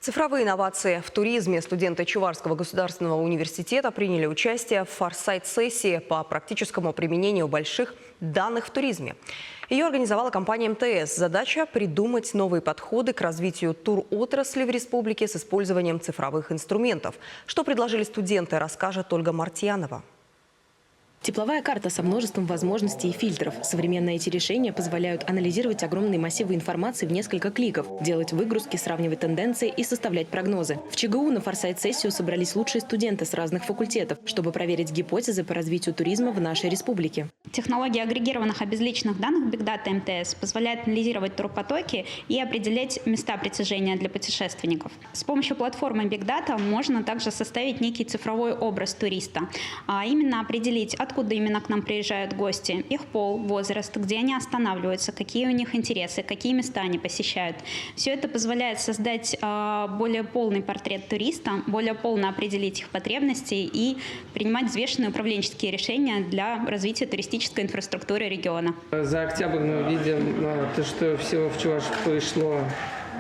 Цифровые инновации в туризме. Студенты Чувашского государственного университета приняли участие в форсайт-сессии по практическому применению больших данных в туризме. Ее организовала компания МТС. Задача – придумать новые подходы к развитию туротрасли в республике с использованием цифровых инструментов. Что предложили студенты, расскажет Ольга Мартьянова. Тепловая карта со множеством возможностей и фильтров. Современные эти решения позволяют анализировать огромные массивы информации в несколько кликов, делать выгрузки, сравнивать тенденции и составлять прогнозы. В ЧГУ на форсайт-сессию собрались лучшие студенты с разных факультетов, чтобы проверить гипотезы по развитию туризма в нашей республике. Технология агрегированных обезличенных данных Big Data МТС позволяет анализировать турпотоки и определять места притяжения для путешественников. С помощью платформы Big Data можно также составить некий цифровой образ туриста, а именно определить, откуда именно к нам приезжают гости, их пол, возраст, где они останавливаются, какие у них интересы, какие места они посещают. Все это позволяет создать более полный портрет туриста, более полно определить их потребности и принимать взвешенные управленческие решения для развития туристической инфраструктуры региона. За октябрь мы видим, то, что всего в Чувашию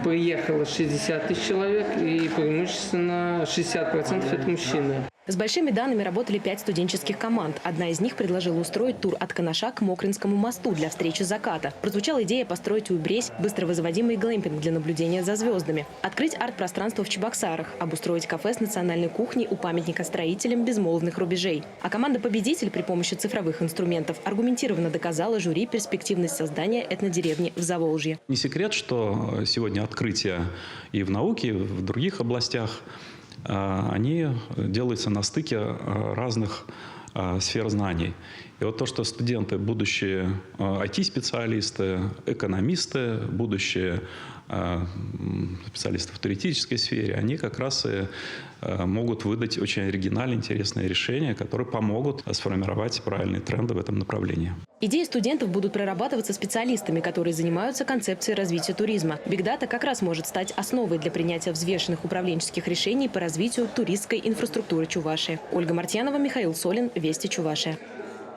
приехало 60 тысяч человек, и преимущественно 60% это мужчины. С большими данными работали 5 студенческих команд. Одна из них предложила устроить тур от Канаша к Мокринскому мосту для встречи заката. Прозвучала идея построить у Бресь быстро вызываемый глэмпинг для наблюдения за звездами. Открыть арт-пространство в Чебоксарах. Обустроить кафе с национальной кухней у памятника строителям безмолвных рубежей. А команда-победитель при помощи цифровых инструментов аргументированно доказала жюри перспективность создания этнодеревни в Заволжье. Не секрет, что сегодня открытия и в науке, и в других областях они делаются на стыке разных сфер знаний. И вот то, что студенты, будущие IT-специалисты, экономисты, будущие специалисты в туристической сфере, они как раз и могут выдать очень оригинальные, интересные решения, которые помогут сформировать правильные тренды в этом направлении. Идеи студентов будут прорабатываться специалистами, которые занимаются концепцией развития туризма. Big Data как раз может стать основой для принятия взвешенных управленческих решений по развитию туристской инфраструктуры Чувашии. Ольга Мартьянова, Михаил Солин, Вести Чувашия.